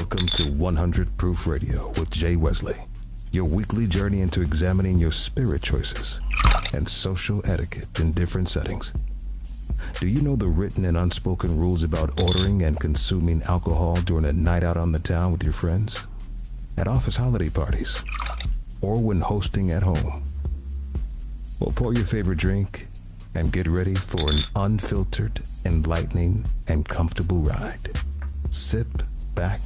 Welcome to 100 Proof Radio with Je Wesley, your weekly journey into examining your spirit choices and social etiquette in different settings. Do you know the written and unspoken rules about ordering and consuming alcohol during a night out on the town with your friends, at office holiday parties, or when hosting at home? Well, pour your favorite drink and get ready for an unfiltered, enlightening, and comfortable ride. Sit back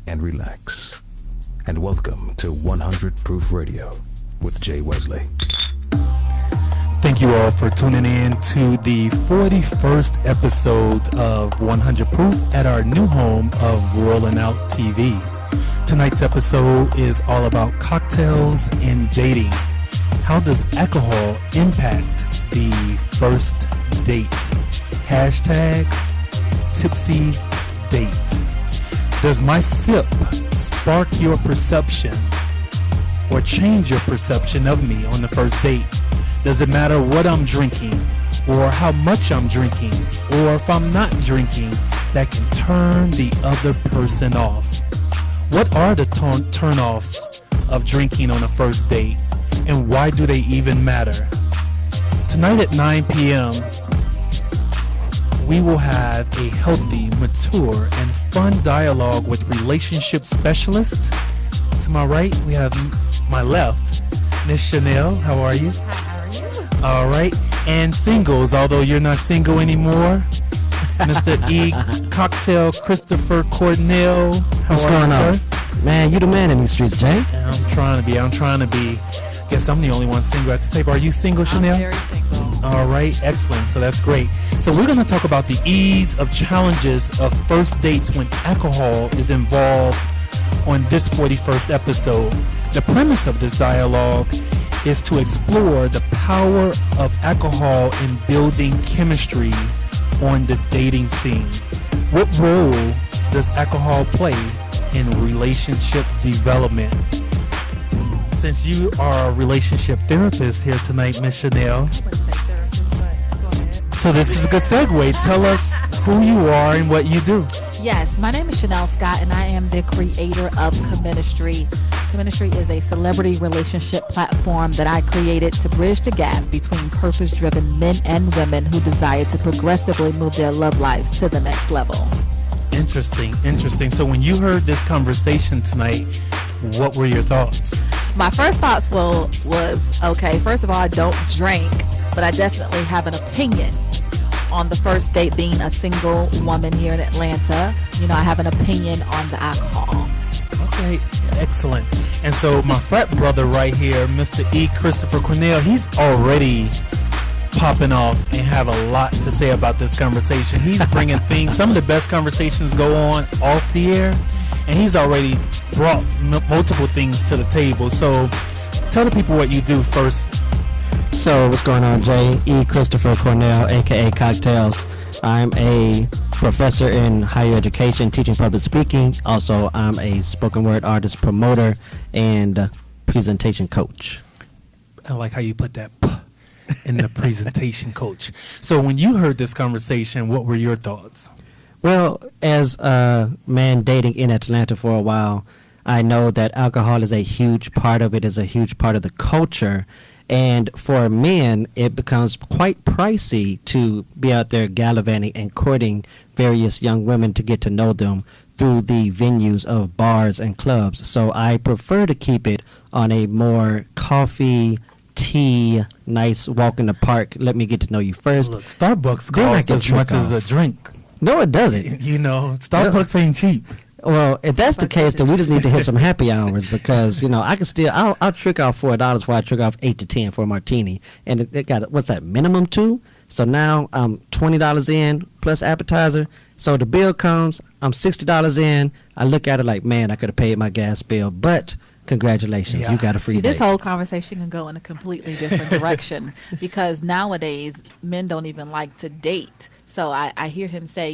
and relax. And welcome to 100 Proof Radio with Je Wesley. Thank you all for tuning in to the 41st episode of 100 Proof at our new home of Rolling Out TV. Tonight's episode is all about cocktails and dating. How does alcohol impact the first date? Hashtag tipsy date. Does my sip spark your perception or change your perception of me on the first date? Does it matter what I'm drinking or how much I'm drinking or if I'm not drinking that can turn the other person off? What are the turn-offs of drinking on a first date, and why do they even matter? Tonight at 9 p.m., we will have a healthy, mature, and fun dialogue with relationship specialists. To my right, we have my left, Miss Chanel. How are you? Hi, how are you? All right. And singles, although you're not single anymore, Mr. E. Cocktail Christopher Cornell. What's going on? Man, you the man in these streets, Jay. I'm trying to be. Guess I'm the only one single at the table. Are you single, Chanel? I'm very single. All right, excellent. So that's great. So we're going to talk about the ease of challenges of first dates when alcohol is involved on this 41st episode. The premise of this dialogue is to explore the power of alcohol in building chemistry on the dating scene. What role does alcohol play in relationship development? Since you are a relationship therapist here tonight, Miss Chanel, so this is a good segue. Tell us who you are and what you do. Yes, my name is Chanel Scott, and I am the creator of Comministry. Comministry is a celebrity relationship platform that I created to bridge the gap between purpose-driven men and women who desire to progressively move their love lives to the next level. Interesting. So when you heard this conversation tonight, what were your thoughts? My first thoughts was, okay, first of all, I don't drink, but I definitely have an opinion on the first date. Being a single woman here in Atlanta, I have an opinion on the alcohol. Okay, excellent. And so my frat brother right here, Mr. E. Christopher Cornell, he's already popping off and have a lot to say about this conversation. He's bringing things, some of the best conversations go on off the air, and he's already brought multiple things to the table. So tell the people what you do first. So what's going on, Jay? E. Christopher Cornell, aka Cocktails. I'm a professor in higher education, teaching public speaking. Also, I'm a spoken word artist, promoter, and presentation coach. I like how you put that in the presentation coach. So when you heard this conversation, what were your thoughts? Well, as a man dating in Atlanta for a while, I know that alcohol is a huge part of it, is a huge part of the culture. And for men, it becomes quite pricey to be out there gallivanting and courting various young women to get to know them through the venues of bars and clubs. So I prefer to keep it on a more coffee, tea, nice walk in the park. Let me get to know you first. Look, Starbucks costs as much as a drink. No, it doesn't. Starbucks ain't cheap. Well, if that's the case, then we just need to hit some happy hours because, I can still, I'll trick off $4 before I trick off 8 to 10 for a martini. And it got, what's that, minimum 2? So now I'm $20 in plus appetizer. So the bill comes, I'm $60 in. I look at it like, man, I could have paid my gas bill, but congratulations, you got a free date. This whole conversation can go in a completely different direction because nowadays men don't even like to date. So I hear him say,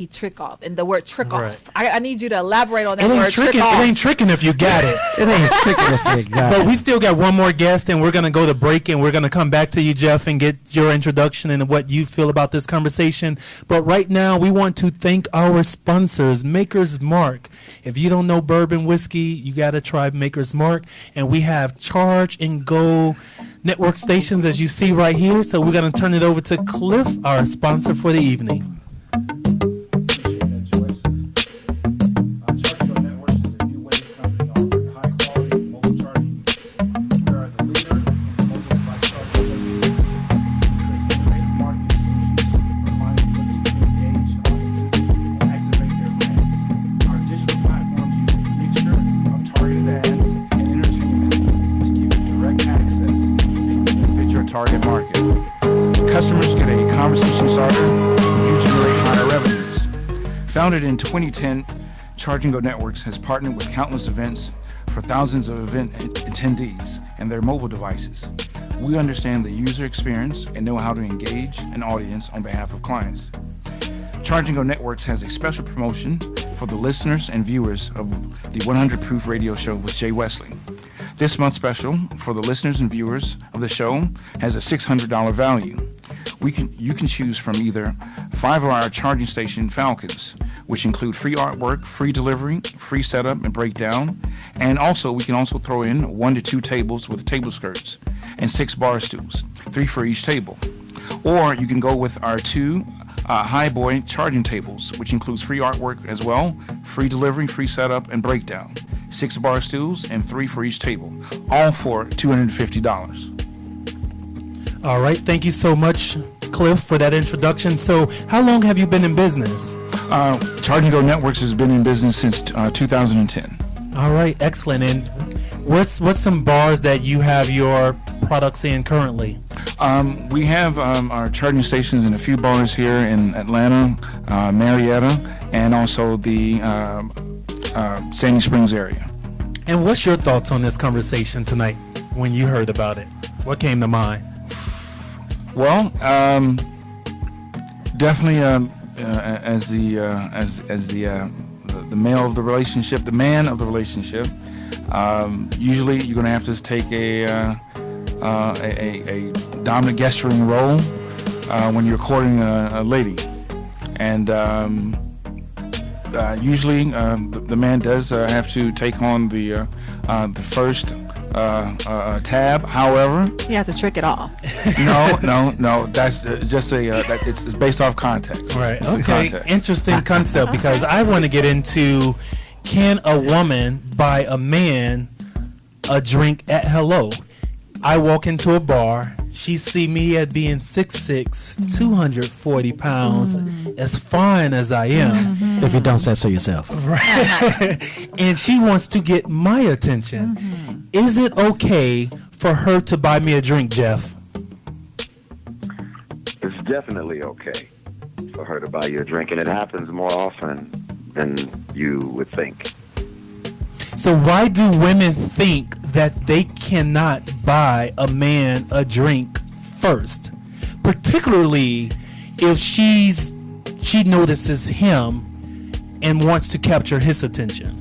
he trick off, and the word trick Right. off. I need you to elaborate on that It word ain't tricking. trick off. It ain't tricking if you got it. It ain't tricking if you got But it. we still got one more guest, and we're going to go to break, and we're going to come back to you, Jeff, and get your introduction and what you feel about this conversation. But right now, we want to thank our sponsors, Maker's Mark. If you don't know bourbon whiskey, you got to try Maker's Mark. And we have Charge and Go network stations, as you see right here. So we're going to turn it over to Cliff, our sponsor for the evening. Target market. Customers get a conversation starter. You generate higher revenues. Founded in 2010, Charge and Go Networks has partnered with countless events for thousands of event attendees and their mobile devices. We understand the user experience and know how to engage an audience on behalf of clients. Charge and Go Networks has a special promotion for the listeners and viewers of the 100 Proof Radio Show with Je Wesley. This month's special for the listeners and viewers of the show has a $600 value. You can choose from either 5 of our charging station Falcons, which include free artwork, free delivery, free setup and breakdown, and also we can also throw in 1 to 2 tables with table skirts and 6 bar stools, 3 for each table. Or you can go with our 2 high boy charging tables, which includes free artwork as well, free delivery, free setup and breakdown, 6 bar stools, and 3 for each table, all for $250. All right. Thank you so much, Cliff, for that introduction. So how long have you been in business? Charge and Go Networks has been in business since 2010. All right. Excellent. And what's some bars that you have your products in currently? We have our charging stations in a few bars here in Atlanta, Marietta, and also the Sandy Springs area. And what's your thoughts on this conversation tonight when you heard about it? What came to mind? Well, definitely as the male of the relationship, the man of the relationship. Usually, you're going to have to take a dominant gesturing role when you're courting a lady, and usually the man does have to take on the first tab. However, You have to trick it off. no. That's just it's based off context. Right. It's the Okay. context. Interesting concept, because I want to get into, can a woman buy a man a drink at hello? I walk into a bar. She see me at being 6'6", 240 pounds, as fine as I am. If you don't say so yourself. Right. And she wants to get my attention. Is it okay for her to buy me a drink, Jeff? It's definitely okay for her to buy you a drink, and it happens more often than you would think. So why do women think that they cannot buy a man a drink first? Particularly if she notices him and wants to capture his attention.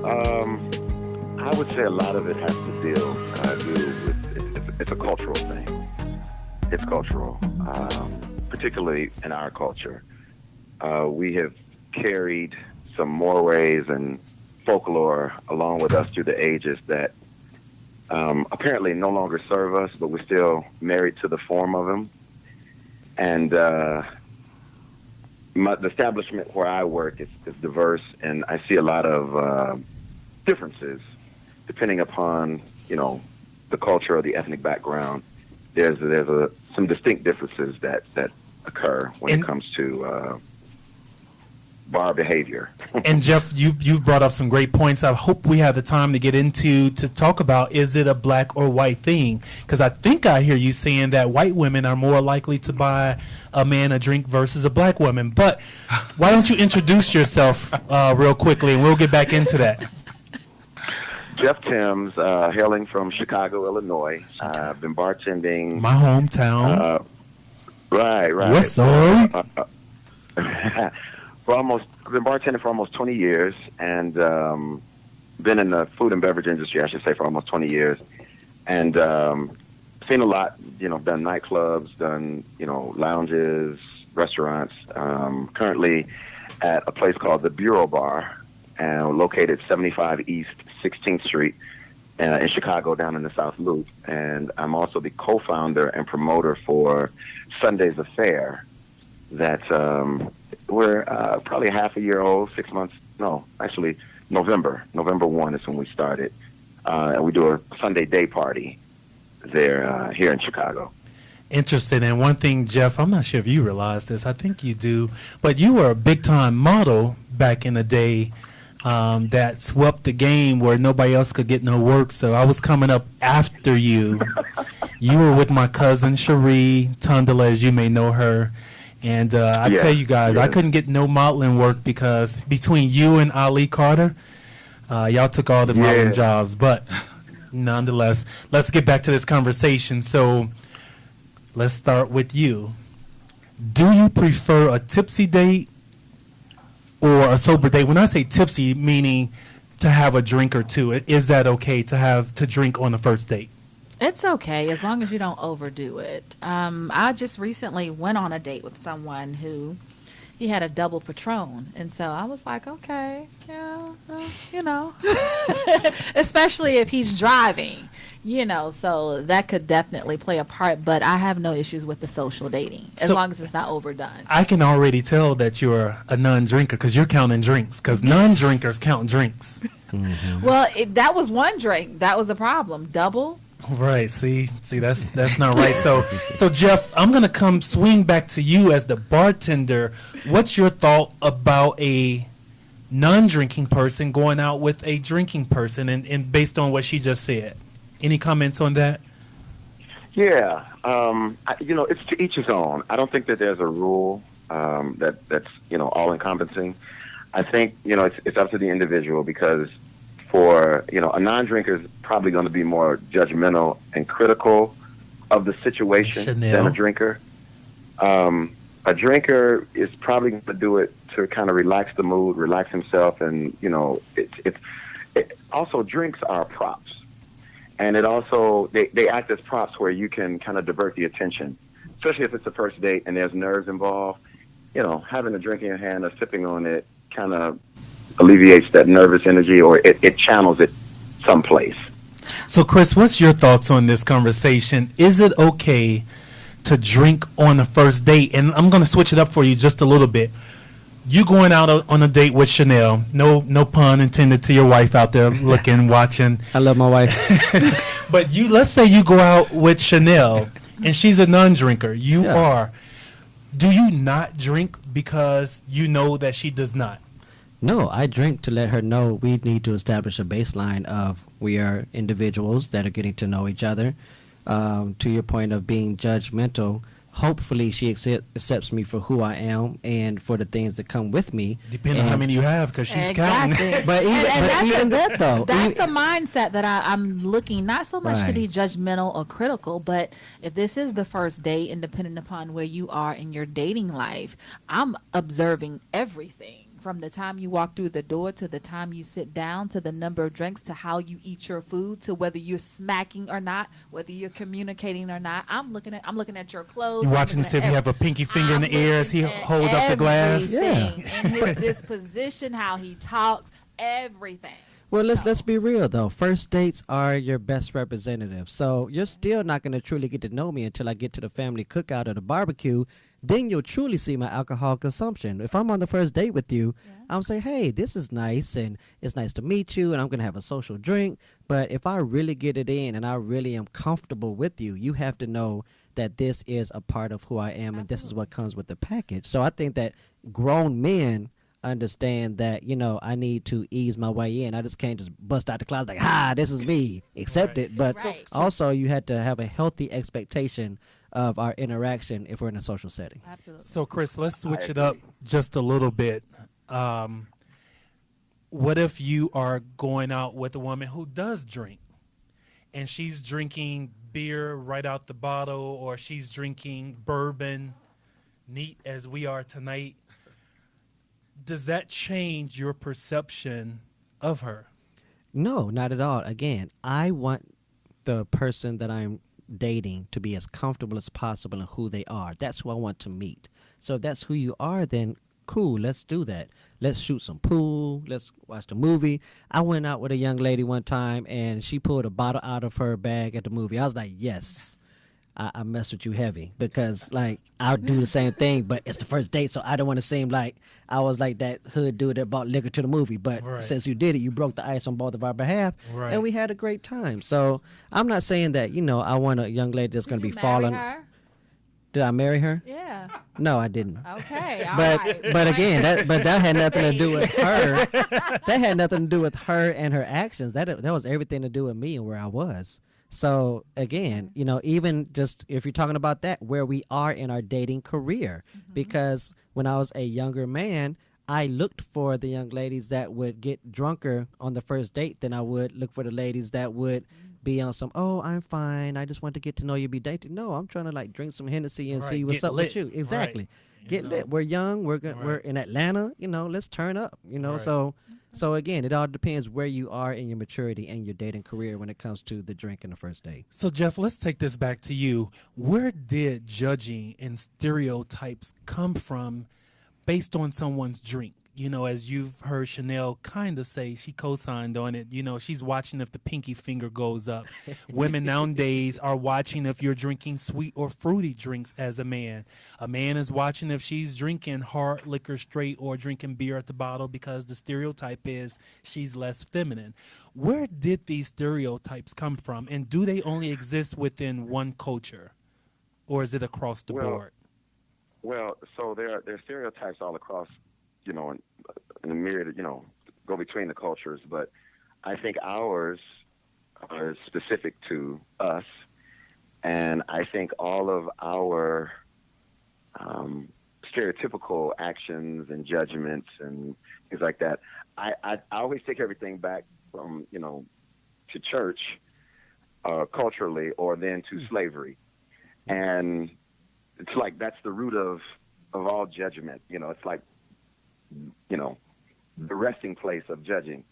I would say a lot of it has to do with it's a cultural thing. It's cultural, particularly in our culture. We have carried some mores and folklore along with us through the ages that apparently no longer serve us, but we're still married to the form of them. And the establishment where I work is diverse, and I see a lot of differences depending upon, the culture or the ethnic background. There's some distinct differences that occur when it comes to bar behavior. And Jeff, you've brought up some great points. I hope we have the time to get into to talk about, is it a black or white thing? Because I think I hear you saying that white women are more likely to buy a man a drink versus a black woman. But why don't you introduce yourself real quickly, and we'll get back into that. Jeff Timms, hailing from Chicago, Illinois. I've been bartending. My hometown. Right. What's up? I've been bartending for almost 20 years, and been in the food and beverage industry, I should say, for almost 20 years, and seen a lot. Done nightclubs, done lounges, restaurants. Currently at a place called the Bureau Bar, and located 75 East 16th Street in Chicago, down in the South Loop. And I'm also the co-founder and promoter for Sunday's Affair. That we're probably half a year old, 6 months. No, actually, November 1 is when we started, and we do a Sunday day party there here in Chicago. Interesting. And one thing, Jeff, I'm not sure if you realize this. I think you do, but you were a big-time model back in the day that swept the game where nobody else could get no work. So I was coming up after you. You were with my cousin, Cherie Tundala, as you may know her. And I tell you guys, I couldn't get no modeling work because between you and Ali Carter, y'all took all the modeling jobs. But nonetheless, let's get back to this conversation. So let's start with you. Do you prefer a tipsy date or a sober date? When I say tipsy, meaning to have a drink or two, is that okay to drink on the first date? It's okay as long as you don't overdo it. I just recently went on a date with someone who he had a double Patron, and so I was like, okay, yeah, especially if he's driving, so that could definitely play a part. But I have no issues with the social dating as long as it's not overdone. I can already tell that you're a non-drinker because you're counting drinks, because non-drinkers count drinks. Mm-hmm. Well, that was one drink. That was the problem. Double. Right. See, that's not right. So Jeff, I'm gonna swing back to you as the bartender. What's your thought about a non-drinking person going out with a drinking person, and based on what she just said? Any comments on that? Yeah, it's to each his own. I don't think that there's a rule that's all encompassing. I think it's up to the individual, because for a non-drinker is probably going to be more judgmental and critical of the situation than a drinker. A drinker is probably going to do it to kind of relax the mood, relax himself, and also drinks are props, and it also they act as props where you can kind of divert the attention, especially if it's a first date and there's nerves involved. Having a drink in your hand or sipping on it kind of alleviates that nervous energy, or it channels it someplace. So, Chris, what's your thoughts on this conversation? Is it okay to drink on the first date? And I'm going to switch it up for you just a little bit. You going out on a date with Chanel, no pun intended to your wife out there looking, watching. I love my wife. But let's say you go out with Chanel and she's a non-drinker. You are. Do you not drink because you know that she does not? No, I drink to let her know we need to establish a baseline of we are individuals that are getting to know each other. To your point of being judgmental, hopefully she accepts me for who I am and for the things that come with me. Depending on how many you have, because she's counting. But even that, though. That's the mindset that I'm looking, not so much to be judgmental or critical, but if this is the first date, and depending upon where you are in your dating life, I'm observing everything. From the time you walk through the door to the time you sit down, to the number of drinks, to how you eat your food, to whether you're smacking or not, whether you're communicating or not. I'm looking at your clothes. You're watching to see if you have a pinky finger in the air as he hold up the glass. Yeah. And his disposition, how he talks, everything. Well, let's be real, though. First dates are your best representative. So you're still not going to truly get to know me until I get to the family cookout or the barbecue. Then you'll truly see my alcohol consumption. If I'm on the first date with you, I'm saying, hey, this is nice, and it's nice to meet you, and I'm going to have a social drink. But if I really get it in and I really am comfortable with you, you have to know that this is a part of who I am, and this is what comes with the package. So I think that grown men understand that, I need to ease my way in. I just can't just bust out the closet like, this is me, accept it. But also you had to have a healthy expectation of our interaction if we're in a social setting. Absolutely. So, Chris, let's switch it up just a little bit. What if you are going out with a woman who does drink, and she's drinking beer right out the bottle, or she's drinking bourbon, neat as we are tonight? Does that change your perception of her? No, not at all. Again, I want the person that I'm dating to be as comfortable as possible in who they are. That's who I want to meet. So if that's who you are, then cool, let's do that. Let's shoot some pool. Let's watch the movie. I went out with a young lady one time, and she pulled a bottle out of her bag at the movie. I was like, yes, I messed with you heavy, because like I'll do the same thing, but it's the first date, so I don't want to seem like I was like that hood dude that bought liquor to the movie. But Right. since you did it, you broke the ice on both of our behalf, Right. and we had a great time. So I'm not saying that, I want a young lady that's going to be Did you falling. marry her? Did I marry her? Yeah. No, I didn't. Okay. All But right. but again, that had nothing to do with her. That had nothing to do with her and her actions. That was everything to do with me and where I was. So again, even just if you're talking about that, where we are in our dating career, because when I was a younger man, I looked for the young ladies that would get drunker on the first date than I would look for the ladies that would be on some, oh, I'm fine, I just want to get to know you, be dating. No, I'm trying to like drink some Hennessy and Right, see what's get up lit. with you. Exactly. Right. Get lit. We're young. We're in Atlanta. Let's turn up. Right. So again, it all depends where you are in your maturity and your dating career when it comes to the drink and the first date. So, Jeff, let's take this back to you. Where did judging and stereotypes come from based on someone's drink? As you've heard Chanel kind of say, she co-signed on it. She's watching if the pinky finger goes up. Women nowadays are watching if you're drinking sweet or fruity drinks as a man. A man is watching if she's drinking hard liquor straight or drinking beer at the bottle, because the stereotype is she's less feminine. Where did these stereotypes come from? And do they only exist within one culture? Or is it across the board? Well, so there are stereotypes all across, in the myriad, go between the cultures, but I think ours are specific to us, and I think all of our stereotypical actions and judgments and things like that, I always take everything back from, to church culturally, or then to slavery. And it's like that's the root of all judgment. It's like, the resting place of judging.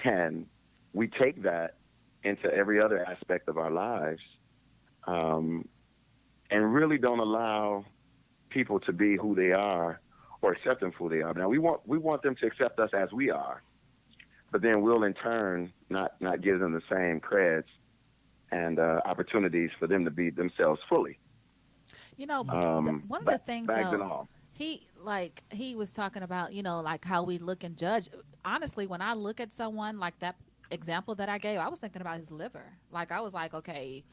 And we take that into every other aspect of our lives, and really don't allow people to be who they are or accept them for who they are. Now, we want them to accept us as we are, but then we'll in turn not give them the same creds and opportunities for them to be themselves fully. One of the things, bags and though, all. he was talking about, like how we look and judge. Honestly, when I look at someone like that example that I gave, I was thinking about his liver. Like, I was like, okay,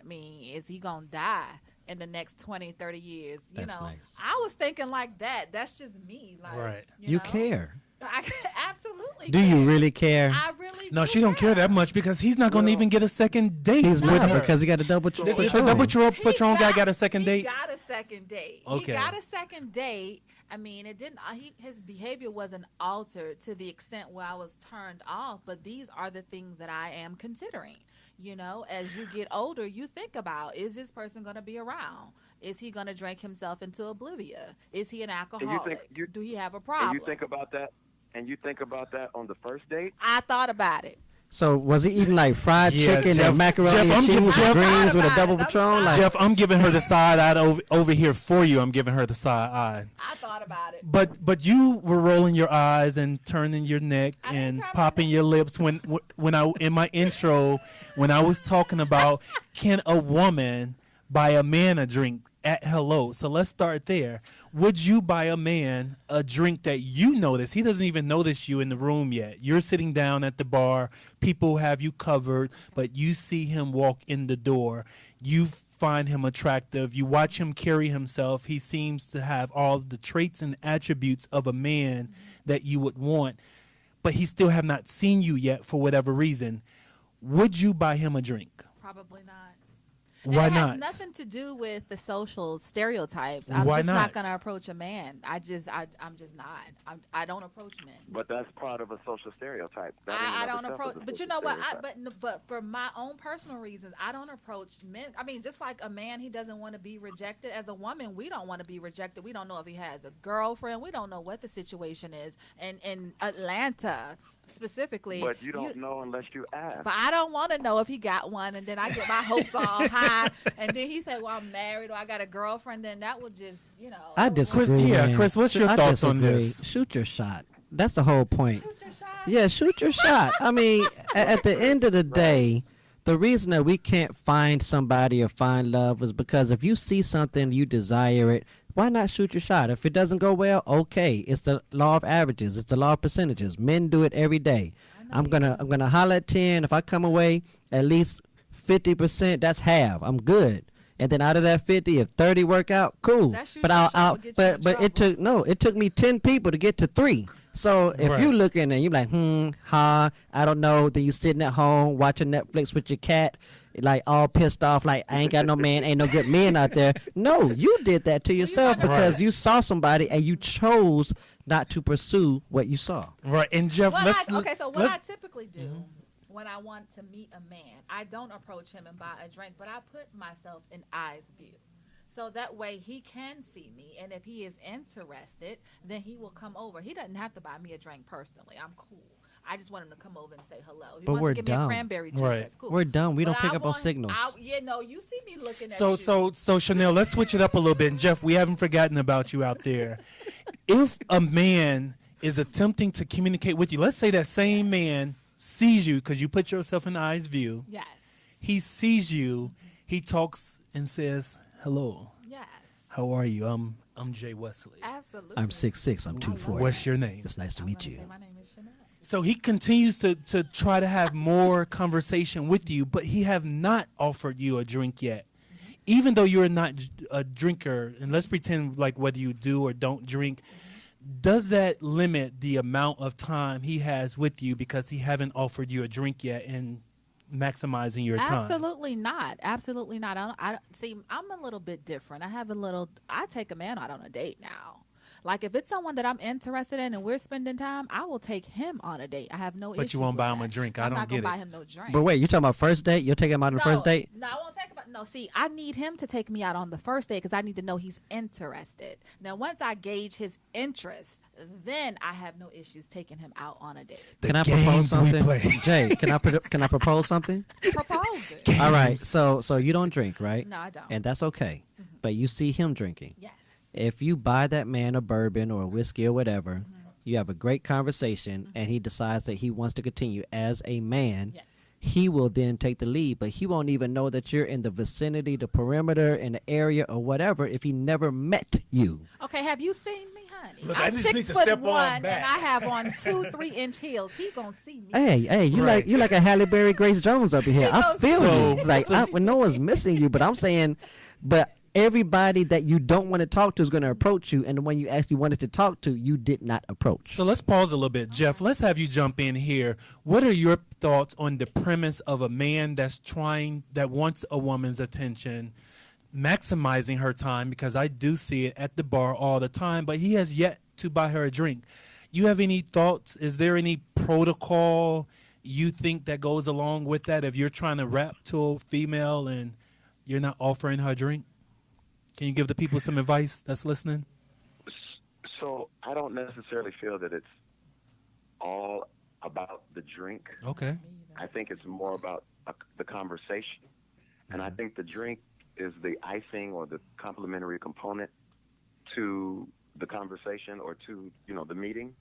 is he going to die in the next 20, 30 years? That's nice. I was thinking like that. That's just me. Like, Right. You care. I absolutely Do care. you really care? I really No, do she don't care that much, because he's not going to even get a second date He's with not, her. because he got a double The Patron. double Patron guy got a second He date. got a second date. Okay. He got a second date. It didn't. His behavior wasn't altered to the extent where I was turned off. But these are the things that I am considering. As you get older, you think about: is this person going to be around? Is he going to drink himself into oblivion? Is he an alcoholic? Do he have a problem? And you think about that. And you think about that on the first date? I thought about it. So was he eating like fried Yeah, chicken Jeff- and macaroni Jeff, and I'm cheese giving- with Jeff- greens with a I double thought Patron? about Like, Jeff, I'm giving her the side eye over here for you. I'm giving her the side eye. I thought about it. But you were rolling your eyes and turning your neck I didn't and turn my popping your lips when I in my intro when I was talking about can a woman buy a man a drink at hello. So let's start there. Would you buy a man a drink that you notice? He doesn't even notice you in the room yet. You're sitting down at the bar. People have you covered, but you see him walk in the door. You find him attractive. You watch him carry himself. He seems to have all the traits and attributes of a man that you would want, but he still have not seen you yet for whatever reason. Would you buy him a drink? Probably not. Why it not? has nothing to do with the social stereotypes. Why I'm just not? not going to approach a man. I'm just not. I don't approach men. But that's part of a social stereotype. That in I and of don't itself is approach, a but you social know what? stereotype. But for my own personal reasons, I don't approach men. I mean, just like a man, he doesn't want to be rejected. As a woman, we don't want to be rejected. We don't know if he has a girlfriend. We don't know what the situation is. And in Atlanta specifically, But you don't know unless you ask. but I don't want to know if he got one, and then I get my hopes all high, and then he said, "Well, I'm married or I got a girlfriend." Then that would just, I that would- disagree. Chris, yeah, man. Chris, what's your I thoughts on disagree. this? Shoot your shot. That's the whole point. Shoot your shot. Yeah, shoot your shot. I mean, at the end of the day, the reason that we can't find somebody or find love is because if you see something, you desire it, why not shoot your shot? If it doesn't go well, okay. It's the law of averages. It's the law of percentages. Men do it every day. I'm gonna holler at 10. If I come away at least 50%, that's half. I'm good. And then out of that 50, if 30 work out, cool. That shooting But shot will get you in but it took me 10 people to get to 3. So if Right. you looking and you're like, I don't know, then you sitting at home watching Netflix with your cat, like all pissed off, like I ain't got no man, ain't no good men out there. No, you did that to yourself gotta- because Right. you saw somebody and you chose not to pursue what you saw. Right. And Jeff, What let's I let's- typically do when I want to meet a man, I don't approach him and buy a drink, but I put myself in eyes view. So that way he can see me, and if he is interested, then he will come over. He doesn't have to buy me a drink personally. I'm cool. I just want him to come over and say hello. He But wants we're to give me dumb. a cranberry juice. Right. That's cool. We're dumb. We don't But pick I up on want- signals. you see me looking at So you. so Chanel, let's switch it up a little bit. And Jeff, we haven't forgotten about you out there. If a man is attempting to communicate with you, let's say that same man sees you because you put yourself in the eyes view. Yes. He sees you. He talks and says, "Hello, Yes. how are you? I'm Je Wesley. Absolutely. I'm 6'6". I'm 240. What's your name?" It's nice to I'm meet gonna you. say my name is Chanel. So he continues to try to have more conversation with you, but he have not offered you a drink yet. Even though you're not a drinker, and let's pretend like whether you do or don't drink, does that limit the amount of time he has with you because he haven't offered you a drink yet and maximizing your time? Absolutely not. Absolutely not. I see. I'm a little bit different. I take a man out on a date now. Like if it's someone that I'm interested in and we're spending time, I will take him on a date. I have no issue. But you won't buy him a drink. I I'm don't not gonna get it. buy him no drink. But wait, you talking about first date? You'll take him out on the first date? No, I won't take him. No, see, I need him to take me out on the first date because I need to know he's interested. Now, once I gauge his interest, then I have no issues taking him out on a date. The Can I propose games we something? play. Jay, can I propose something? Propose it. All right. So you don't drink, right? No, I don't. And that's okay. But you see him drinking. Yes. If you buy that man a bourbon or a whiskey or whatever, you have a great conversation, and he decides that he wants to continue as a man. Yes. He will then take the lead, but he won't even know that you're in the vicinity, the perimeter, in the area or whatever if he never met you. Okay, have you seen me, honey? Look, I I'm just 6 need to foot step on one, back. and I have on 2-3 inch heels. He gonna see me. Hey, you Right. like a Halle Berry Grace Jones up in here. I feel So- you. Like when no one's missing you, but I'm saying, but everybody that you don't want to talk to is going to approach you, and the one you actually wanted to talk to, you did not approach. So let's pause a little bit. Jeff, let's have you jump in here. What are your thoughts on the premise of a man that wants a woman's attention, maximizing her time, because I do see it at the bar all the time, but he has yet to buy her a drink. You have any thoughts? Is there any protocol you think that goes along with that if you're trying to rap to a female and you're not offering her a drink? Can you give the people some advice that's listening? So I don't necessarily feel that it's all about the drink. Okay. I think it's more about the conversation. And I think the drink is the icing or the complementary component to the conversation or to, the meeting.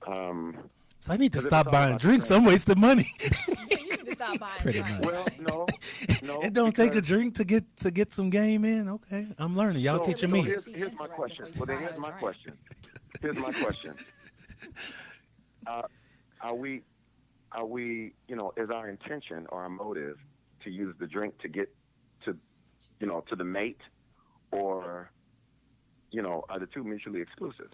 So I need to 'Cause if stop it's all buying about drinks. the I'm wasting money. You need to stop buying Pretty drinks. much. Well, no. It don't take a because- drink to get some game in. Okay, I'm learning. Y'all So- teaching so me. Here's my question. Well, then here's my question. Here's my question. Are we, is our intention or our motive to use the drink to get to the mate, or, are the two mutually exclusive?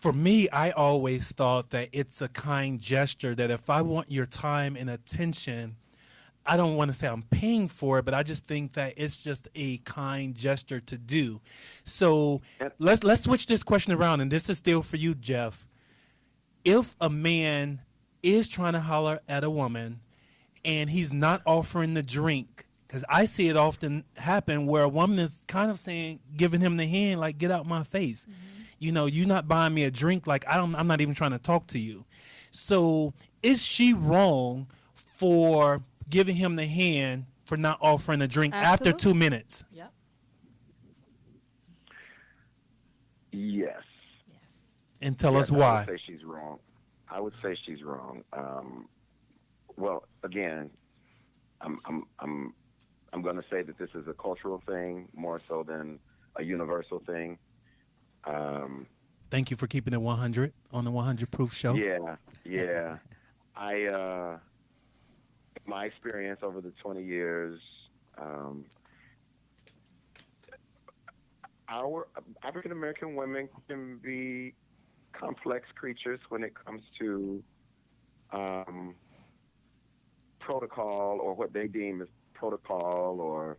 For me, I always thought that it's a kind gesture that if I want your time and attention, I don't want to say I'm paying for it, but I just think that it's just a kind gesture to do. So let's switch this question around, and this is still for you, Jeff. If a man is trying to holler at a woman and he's not offering the drink, because I see it often happen where a woman is kind of saying, giving him the hand, like, get out my face. You know, you're not buying me a drink. Like, I'm not even trying to talk to you. So is she wrong for giving him the hand for not offering a drink after 2 minutes? Yep. Yes. And tell us I why. would say she's wrong. I would say she's wrong. Well, again, I'm going to say that this is a cultural thing more so than a universal thing. Thank you for keeping it 100 on the 100 Proof Show. Yeah. My experience over the 20 years, our African American women can be complex creatures when it comes to protocol, or what they deem as protocol, or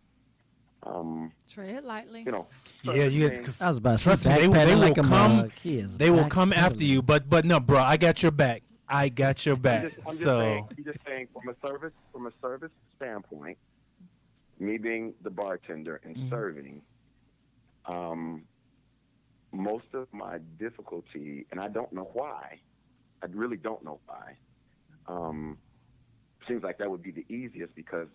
tread lightly. you know. Yeah, you. things. I was about to Trust me, say, they backpedaling will like a come. mug. He is They will come backpedaling. after you, but no, bro, I got your back. I got your back. I'm So just saying from a service standpoint, me being the bartender and serving, most of my difficulty, and I don't know why, I really don't know why, seems like that would be the easiest because,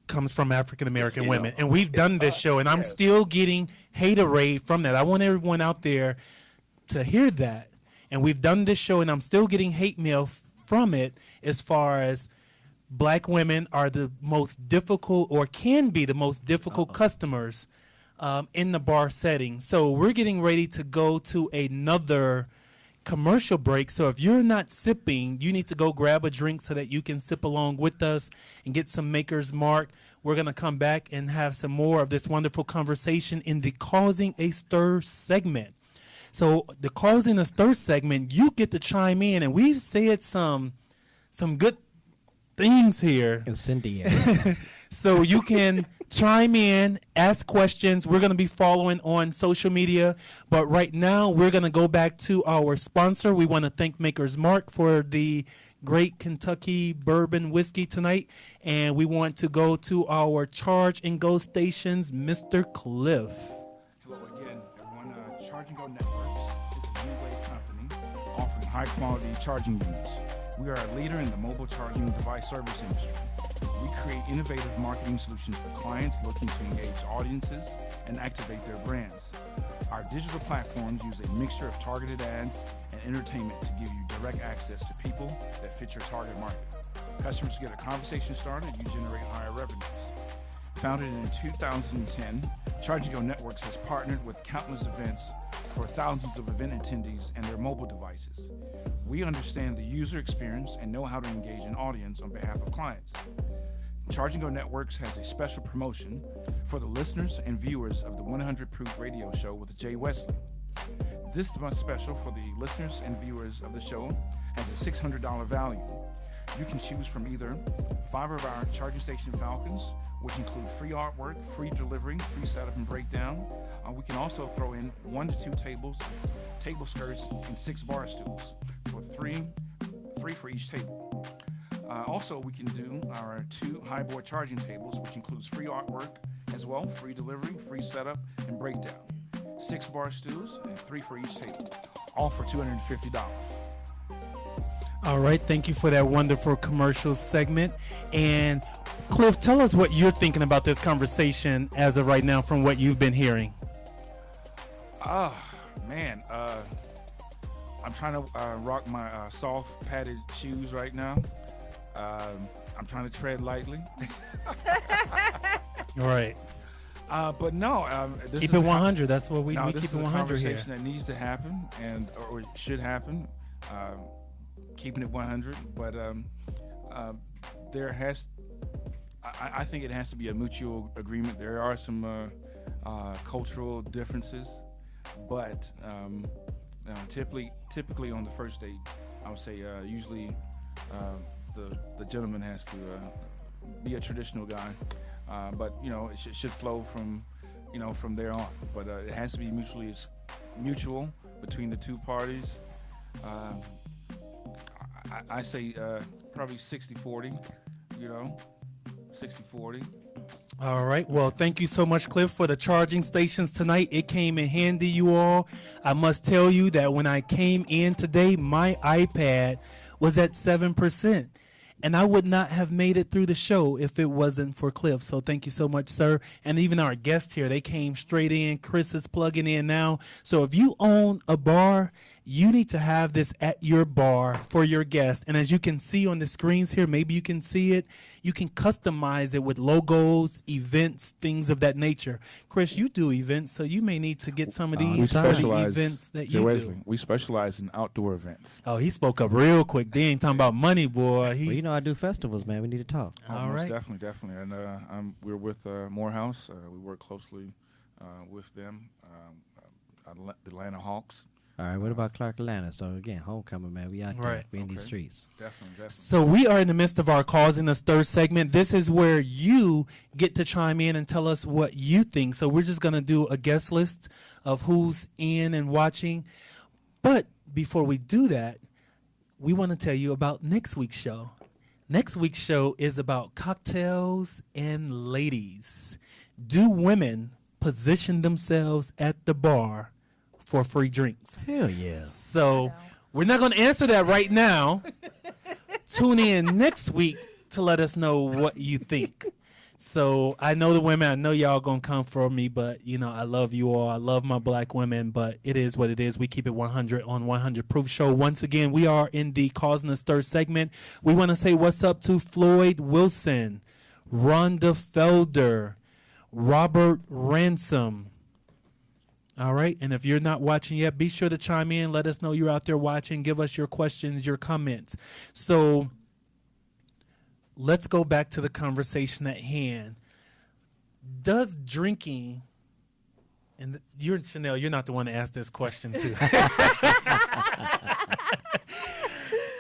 comes from African American You women, know, and we've done this show, and I'm yes. still getting haterade from that. I want everyone out there to hear that, and we've done this show, and I'm still getting hate mail from it, as far as black women are the most difficult, or can be the most difficult customers in the bar setting. So we're getting ready to go to another commercial break. So if you're not sipping, you need to go grab a drink so that you can sip along with us and get some Maker's Mark. We're going to come back and have some more of this wonderful conversation in the Causing a Stir segment. So the Causing a Stir segment, you get to chime in, and we've said some good things here. Incendiary. So you can chime in, ask questions. We're going to be following on social media. But right now, we're going to go back to our sponsor. We want to thank Maker's Mark for the great Kentucky bourbon whiskey tonight. And we want to go to our Charge and Go stations, Mr. Cliff. Hello again, everyone. Charge and Go Networks is a new wave company offering high-quality charging units. We are a leader in the mobile charging device service industry. We create innovative marketing solutions for clients looking to engage audiences and activate their brands. Our digital platforms use a mixture of targeted ads and entertainment to give you direct access to people that fit your target market. Customers get a conversation started, you generate higher revenues. Founded in 2010, Charge and Go Networks has partnered with countless events for thousands of event attendees and their mobile devices. We understand the user experience and know how to engage an audience on behalf of clients. Charge and Go Networks has a special promotion for the listeners and viewers of the 100 Proof Radio Show with Je Wesley. This month's special for the listeners and viewers of the show has a $600 value. You can choose from either 5 of our charging station Falcons, which include free artwork, free delivery, free setup and breakdown. We can also throw in 1 to 2 tables, table skirts, and 6 bar stools for three for each table. Also, we can do our 2 highboard charging tables, which includes free artwork as well, free delivery, free setup, and breakdown. 6 bar stools and 3 for each table, all for $250. All right, thank you for that wonderful commercial segment. And Cliff, tell us what you're thinking about this conversation as of right now from what you've been hearing. Man, I'm trying to rock my soft padded shoes right now. I'm trying to tread lightly. All right. But no, this Keep is it 100. That's what we this keep is it a 100 here. conversation that needs to happen, or it should happen. Keeping it 100, but there has. I think it has to be a mutual agreement. There are some cultural differences, but typically on the first date, I would say usually the gentleman has to be a traditional guy, but it should flow from from there on. But it has to be mutual between the two parties. I say probably 60-40, 60-40. All right. Well, thank you so much, Cliff, for the charging stations tonight. It came in handy, you all. I must tell you that when I came in today, my iPad was at 7%. And I would not have made it through the show if it wasn't for Cliff. So thank you so much, sir. And even our guest here, they came straight in. Chris is plugging in now. So if you own a bar, you need to have this at your bar for your guests. And as you can see on the screens here, maybe you can see it, you can customize it with logos, events, things of that nature. Chris, you do events, so you may need to get some of these for the events that Je you Wesley, do. we specialize in outdoor events. Oh, he spoke up real quick. They ain't talking about money, boy. Well, I do festivals, man. We need to talk. All Most right. definitely. And we're with Morehouse. We work closely with them, the Atlanta Hawks. All right, what about Clark Atlanta? So, again, homecoming, man. We out there. Right. We in these Okay. streets. Definitely. So we are in the midst of our Causing a Stir segment. This is where you get to chime in and tell us what you think. So we're just going to do a guest list of who's in and watching. But before we do that, we want to tell you about next week's show. Next week's show is about cocktails and ladies. Do women position themselves at the bar for free drinks? Hell yeah. So we're not going to answer that right now. Tune in next week to let us know what you think. So I know the women, I know y'all going to come for me, but I love you all. I love my black women, but it is what it is. We keep it 100 on 100 Proof Show. Once again, we are in the Causing a Stir segment. We want to say what's up to Floyd Wilson, Rhonda Felder, Robert Ransom. All right. And if you're not watching yet, be sure to chime in. Let us know you're out there watching. Give us your questions, your comments. So let's go back to the conversation at hand. Does drinking, and you're Chanel, you're not the one to ask this question too.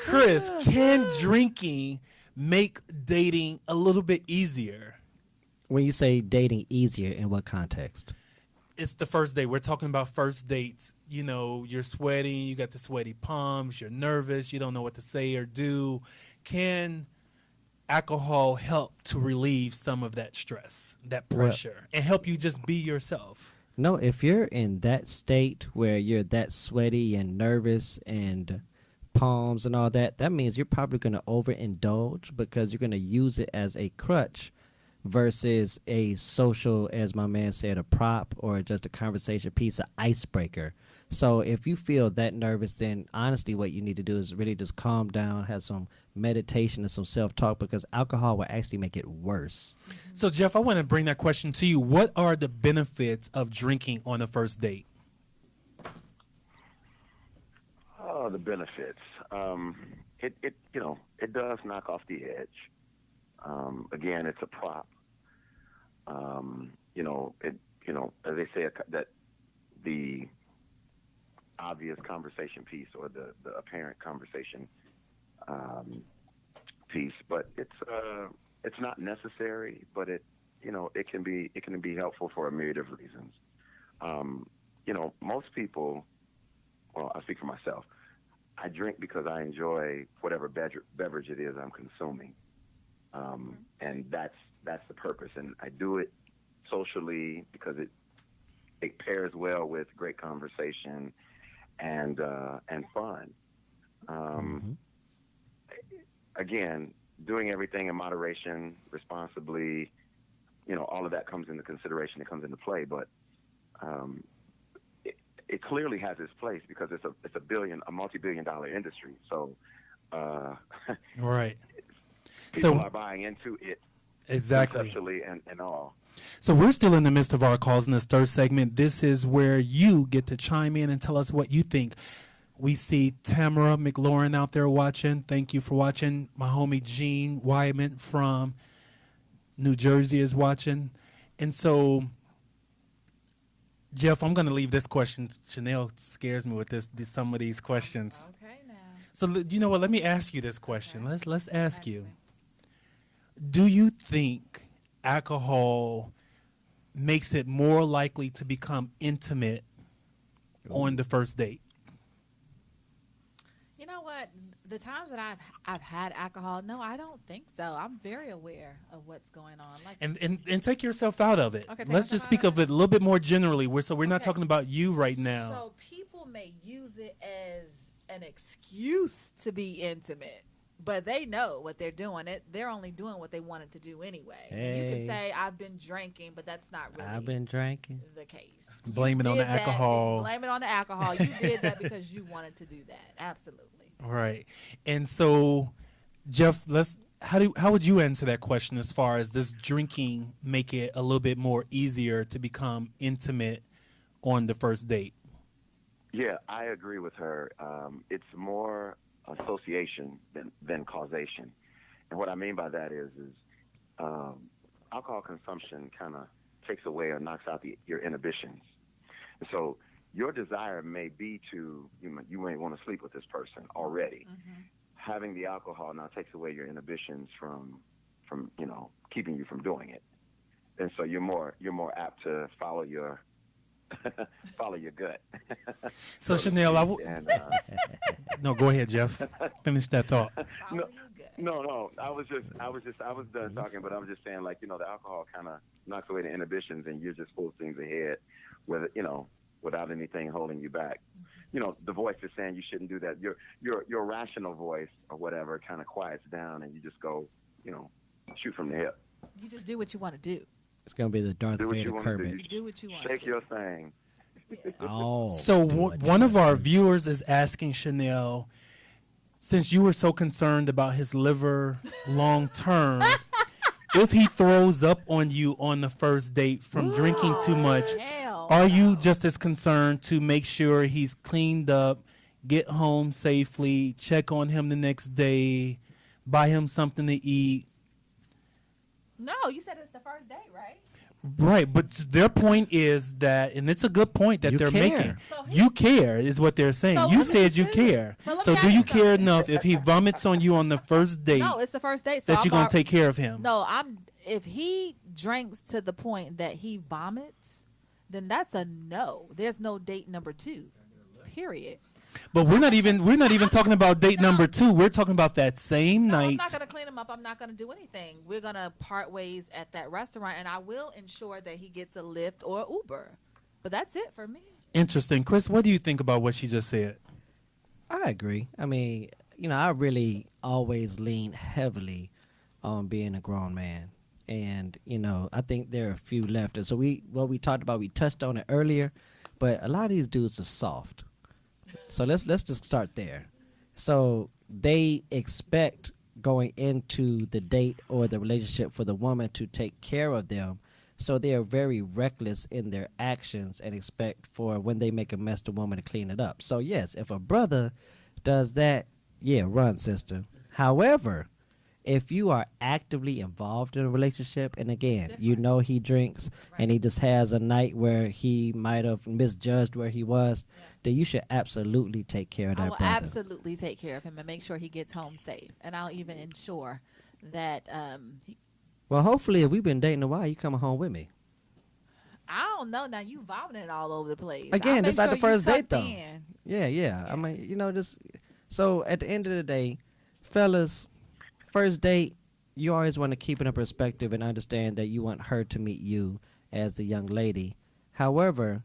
Chris, can drinking make dating a little bit easier? When you say dating easier, in what context? It's the first date. We're talking about first dates. You're sweating, you got the sweaty palms, you're nervous, you don't know what to say or do. Can alcohol help to relieve some of that stress, that pressure, and help you just be yourself? No, if you're in that state where you're that sweaty and nervous and palms and all that, that means you're probably going to overindulge because you're going to use it as a crutch versus a social, as my man said, a prop or just a conversation piece, an icebreaker. So if you feel that nervous, then honestly what you need to do is really just calm down, have some meditation and some self-talk, because alcohol will actually make it worse. So, Jeff, I want to bring that question to you. What are the benefits of drinking on a first date? Oh, the benefits. It does knock off the edge. Again, it's a prop. As they say, that the obvious conversation piece or the apparent conversation piece, but it's not necessary. But it can be helpful for a myriad of reasons. Most people. Well, I speak for myself. I drink because I enjoy whatever beverage it is I'm consuming. And that's the purpose. And I do it socially because it pairs well with great conversation and fun. Again, doing everything in moderation, responsibly, all of that comes into consideration. It comes into play, but it clearly has its place because it's a multi-billion-dollar industry. So, Right. People are buying into it exactly conceptually and all. So we're still in the midst of our Causing a Stir segment. This is where you get to chime in and tell us what you think. We see Tamara McLaurin out there watching. Thank you for watching. My homie Gene Wyman from New Jersey is watching. And so, Jeff, I'm going to leave this question. Chanel scares me with some of these questions. Okay, now. So you know what? Let me ask you this question. Okay. Let's ask you. do you think alcohol makes it more likely to become intimate on the first date? You know what? The times that I've had alcohol, no, I don't think so. I'm very aware of what's going on. Like, And take yourself out of it. Okay, take Let's just myself speak out of of it a little bit more generally. We're not Okay. talking about you right now. So people may use it as an excuse to be intimate, but they know what they're doing. They're only doing what they wanted to do anyway. And you Hey. can say I've been drinking, but that's not really I've been drinking. the case. Blame it You on the did that- alcohol. Blame it on the alcohol. You did that because you wanted to do that. Absolutely. Right. And so, Jeff, how would you answer that question as far as does drinking make it a little bit more easier to become intimate on the first date? Yeah, I agree with her. It's more association than causation. And what I mean by that is alcohol consumption kind of takes away or knocks out your inhibitions. And so your desire may be you may want to sleep with this person already. Mm-hmm. Having the alcohol now takes away your inhibitions from keeping you from doing it. And so you're more apt to follow your gut. So Chanel, no, go ahead, Jeff. Finish that thought. No, Follow your gut. No. I was done talking, but I was just saying, like, the alcohol kind of knocks away the inhibitions, and you're just full steam ahead, without anything holding you back. The voice is saying you shouldn't do that. Your rational voice or whatever kind of quiets down, and you just go, shoot from the hip. You just do what you want to do. It's gonna be the Darth Do what Vader you want to do. Kermit. You do what you want. Shake to do. your thing. Oh, So do what one you of our want. viewers is asking Chanel, since you were so concerned about his liver long term, if he throws up on you on the first date from drinking too much, Hell are you no. just as concerned to make sure he's cleaned up, get home safely, check on him the next day, buy him something to eat? No, you said it's the first date, right? Right, but their point is that, and it's a good point that You they're care. making. So he- You care is what they're saying. So You let me said you say care. So let So me do ask you you care something. enough if he vomits on you on the first date No, it's the first date. So that I'm you're gonna al- take care of him? No, if he drinks to the point that he vomits, then that's a no. There's no date number 2. Period. But we're not even talking about date number 2. We're talking about that same No, I'm night. not gonna clean him up. I'm not gonna do anything. We're gonna part ways at that restaurant, and I will ensure that he gets a Lyft or Uber. But that's it for me. Interesting, Chris. What do you think about what she just said? I agree. I mean, I really always lean heavily on being a grown man. And, I think there are a few left. And so we talked about, we touched on it earlier, but a lot of these dudes are soft. So let's just start there. So they expect going into the date or the relationship for the woman to take care of them. So they are very reckless in their actions and expect for when they make a mess, the woman to clean it up. So yes, if a brother does that, yeah, run, sister. However, if you are actively involved in a relationship, and again, he drinks and he just has a night where he might have misjudged where he was, then you should absolutely take care of that I will brother. absolutely take care of him and make sure he gets home safe. And I'll even ensure that Well, hopefully, if we've been dating a while, you coming home with me. I don't know. Now you vomiting all over the place. Again, I'll this make not the sure you first date, tucked though. in. Yeah. I mean, just so at the end of the day, fellas, first date, you always want to keep it in perspective and understand that you want her to meet you as the young lady. However,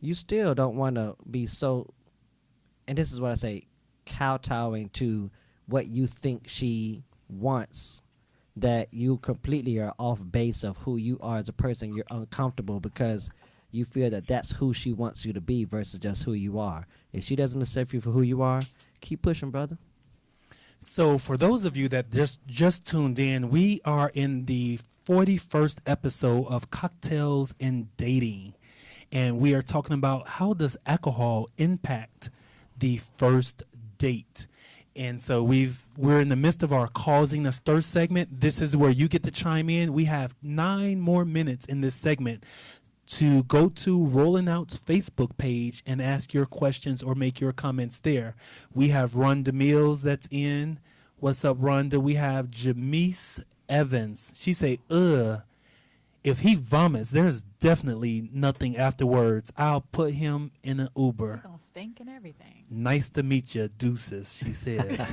you still don't want to be so, and this is what I say, kowtowing to what you think she wants, that you completely are off base of who you are as a person. You're uncomfortable because you feel that that's who she wants you to be versus just who you are. If she doesn't accept you for who you are, keep pushing, brother. So for those of you that just tuned in, we are in the 41st episode of Cocktails and Dating. And we are talking about how does alcohol impact the first date. And so we're in the midst of our Causing a Stir segment. This is where you get to chime in. We have 9 more minutes in this segment to go to Rolling Out's Facebook page and ask your questions or make your comments there. We have Rhonda Mills that's in. What's up, Rhonda? We have Jamise Evans. She say, ugh. If he vomits, there's definitely nothing afterwards. I'll put him in an Uber. It's gonna stink and everything. Nice to meet you, deuces, she says.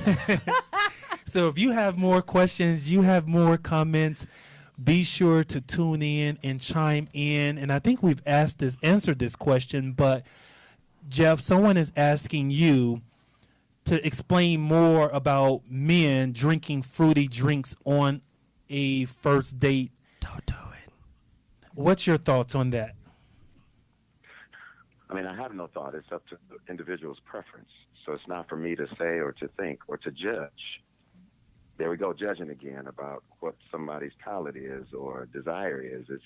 So if you have more questions, you have more comments, be sure to tune in and chime in. And I think we've answered this question, but Jeff, someone is asking you to explain more about men drinking fruity drinks on a first date. Don't do it. What's your thoughts on that? I mean, I have no thought. It's up to the individual's preference. So it's not for me to say or to think or to judge. There we go, judging again about what somebody's palate is or desire is. It's,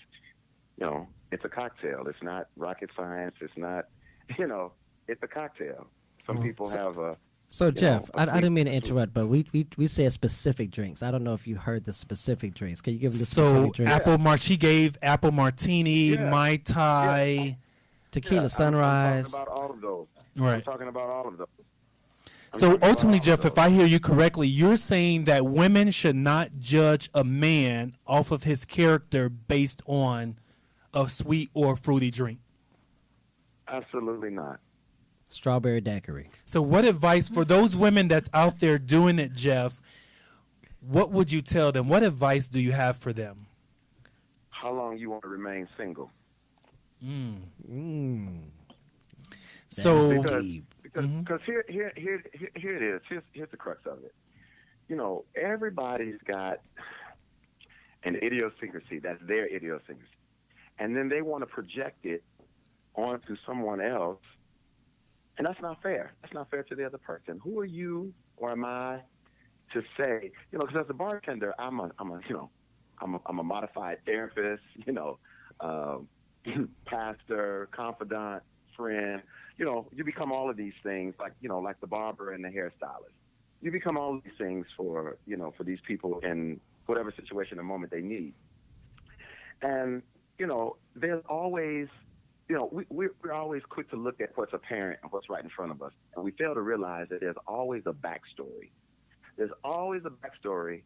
it's a cocktail. It's not rocket science. It's not, it's a cocktail. Some people have a... So, Jeff, I didn't mean to interrupt, but we said specific drinks. I don't know if you heard the specific drinks. Can you give them the specific drinks? She gave apple martini, Mai Tai, tequila sunrise. I'm talking about all of those. Right. I'm talking about all of those. So ultimately, Jeff, if I hear you correctly, you're saying that women should not judge a man off of his character based on a sweet or fruity drink. Absolutely not. Strawberry daiquiri. So what advice for those women that's out there doing it, Jeff, what would you tell them? What advice do you have for them? How long you want to remain single? So because here it is. Here's the crux of it. Everybody's got an idiosyncrasy. That's their idiosyncrasy, and then they want to project it onto someone else. And that's not fair. That's not fair to the other person. Who are you or am I to say, because as a bartender, I'm a modified therapist, pastor, confidant, friend. You become all of these things like the barber and the hairstylist. You become all of these things for these people in whatever situation or moment they need. And, there's always, we're always quick to look at what's apparent and what's right in front of us. And we fail to realize that there's always a backstory. There's always a backstory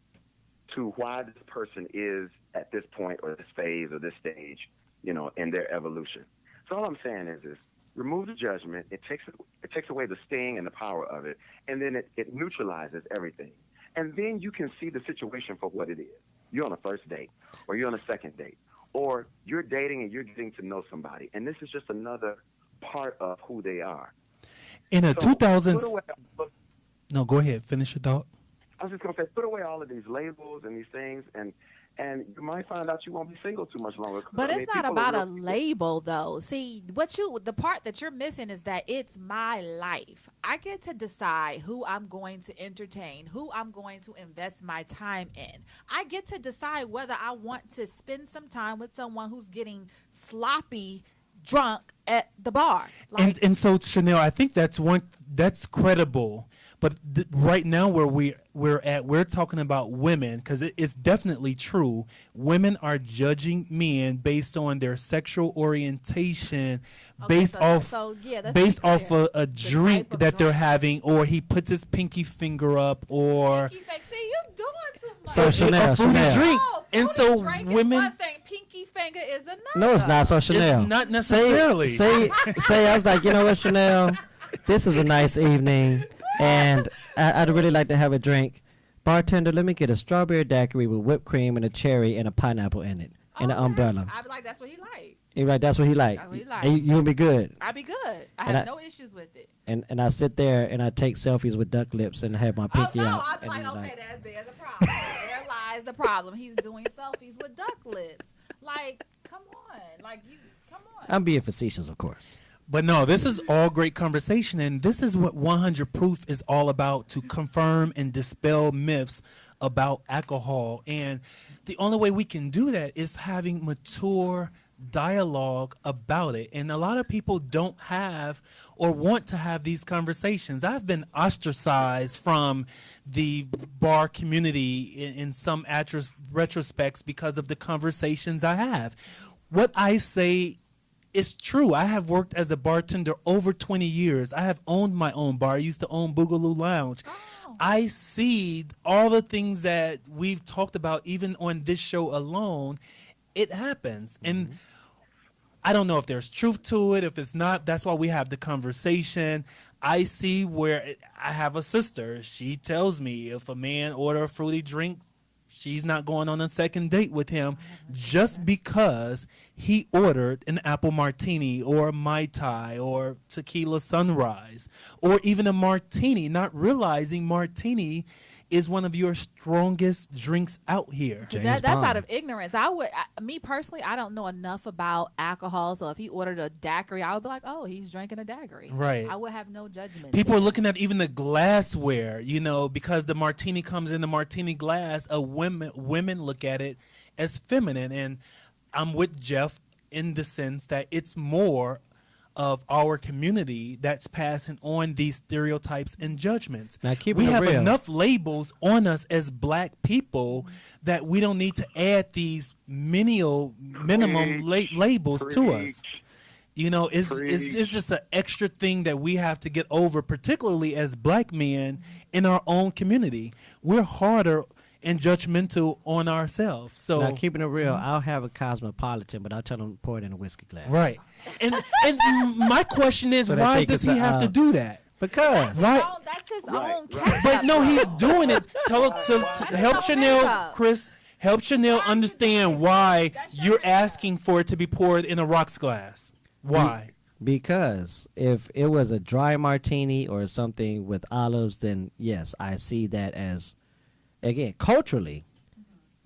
to why this person is at this point or this phase or this stage, in their evolution. So all I'm saying is remove the judgment. It takes away the sting and the power of it. And then it neutralizes everything. And then you can see the situation for what it is. You're on a first date or you're on a second date. Or you're dating and you're getting to know somebody. And this is just another part of who they are. In a 2000s... No, go ahead. Finish your thought. I was just going to say, put away all of these labels and these things, and you might find out you won't be single too much longer. But it's not about a label, though. See, the part that you're missing is that it's my life. I get to decide who I'm going to entertain, who I'm going to invest my time in. I get to decide whether I want to spend some time with someone who's getting sloppy drunk at the bar. And so, Chanel, I think that's credible. But right now where we're talking about women, because it's definitely true. Women are judging men based on their sexual orientation, based off a drink that they're having, or he puts his pinky finger up, or... See, you doing too much. So Chanel. Drink. And so women... One thing, pinky finger is another. No, it's not. So Chanel. It's not necessarily. Say, I was like, you know what, Chanel? This is a nice evening, and I'd really like to have a drink. Bartender, let me get a strawberry daiquiri with whipped cream and a cherry and a pineapple in it, and an umbrella. I'd be like, that's what he like. You're right, that's what he like. That's what he like. And you'll be good. I'd be good. I have no issues with it. And I sit there and I take selfies with duck lips and have my pinky out. I'd be like, okay, there's a problem. There lies the problem. He's doing selfies with duck lips. Like, come on. Come on. I'm being facetious, of course. But no, this is all great conversation, and this is what 100 Proof is all about, to confirm and dispel myths about alcohol. And the only way we can do that is having mature dialogue about it. And a lot of people don't have or want to have these conversations. I've been ostracized from the bar community in some retrospects because of the conversations I have. What I say is true. I have worked as a bartender over 20 years. I have owned my own bar. I used to own Boogaloo Lounge. I see all the things that we've talked about, even on this show alone. It happens. And I don't know if there's truth to it, if it's not. That's why we have the conversation. I see where I have a sister. She tells me if a man order a fruity drink, she's not going on a second date with him just because he ordered an apple martini or a Mai Tai or tequila sunrise or even a martini, not realizing martini is one of your strongest drinks out here. That's out of ignorance. Me personally, I don't know enough about alcohol. So if he ordered a daiquiri, I would be like, oh, he's drinking a daiquiri. Right. I would have no judgment. People are looking at even the glassware, because the martini comes in the martini glass. Women look at it as feminine. And I'm with Jeff in the sense that it's more of our community that's passing on these stereotypes and judgments. Now, we have enough labels on us as black people that we don't need to add these minimum labels to us. It's just an extra thing that we have to get over, particularly as black men in our own community. We're harder and judgmental on ourselves. So now, keeping it real, I'll have a Cosmopolitan, but I'll tell them to pour it in a whiskey glass. Right. And my question is, why does he have to do that? Because that's his own catch. But no, he's doing it to help Chanel, Chris, help Chanel understand why you're asking for it to be poured in a rocks glass. Why? Because if it was a dry martini or something with olives, then yes, I see that as, again, culturally,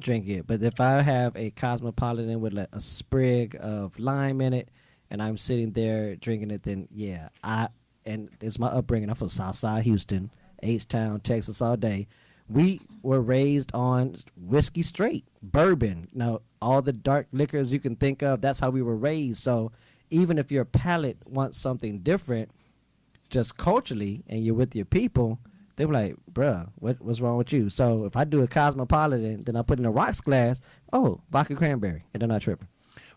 drink it. But if I have a Cosmopolitan with a sprig of lime in it, and I'm sitting there drinking it, then yeah, and it's my upbringing. I'm from Southside Houston, H-Town, Texas all day. We were raised on whiskey straight, bourbon. Now, all the dark liquors you can think of, that's how we were raised. So even if your palate wants something different, just culturally, and you're with your people, they were like, bruh, what's wrong with you? So if I do a Cosmopolitan, then I put in a rocks glass, vodka cranberry, and they're not tripping.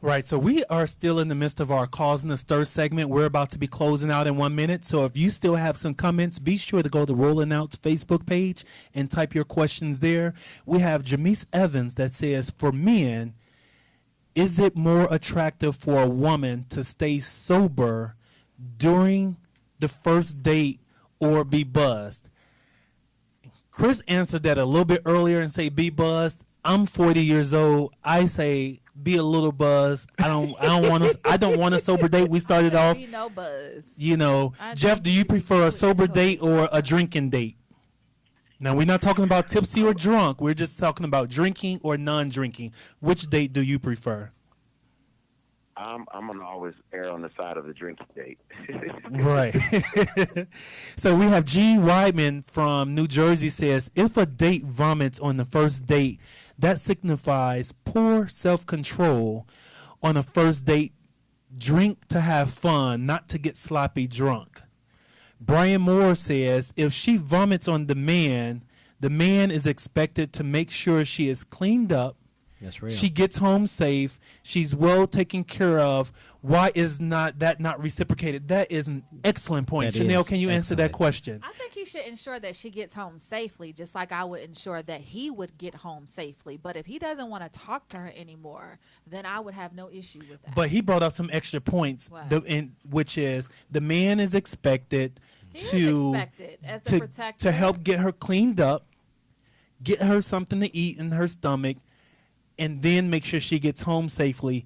Right, so we are still in the midst of our Cause and the Stir segment. We're about to be closing out in 1 minute. So if you still have some comments, be sure to go to Rolling Out's Facebook page and type your questions there. We have Jamise Evans that says, for men, is it more attractive for a woman to stay sober during the first date or be buzzed? Chris answered that a little bit earlier and say be buzzed. I'm 40 years old. I say be a little buzzed. I don't want a sober date. We started off. Be no buzz. Jeff, do you prefer a sober date or a drinking date? Now, we're not talking about tipsy or drunk. We're just talking about drinking or non-drinking. Which date do you prefer? I'm gonna always err on the side of the drinking date. Right. So we have Gene Weidman from New Jersey says, if a date vomits on the first date, that signifies poor self-control on a first date. Drink to have fun, not to get sloppy drunk. Brian Moore says, if she vomits on the man is expected to make sure she is cleaned up. That's real. She gets home safe. She's well taken care of. Why is not reciprocated? That is an excellent point. Chanel, can you answer that question? I think he should ensure that she gets home safely, just like I would ensure that he would get home safely. But if he doesn't want to talk to her anymore, then I would have no issue with that. But he brought up some extra points, which is the man is expected as the protector to help get her cleaned up, get her something to eat in her stomach, and then make sure she gets home safely.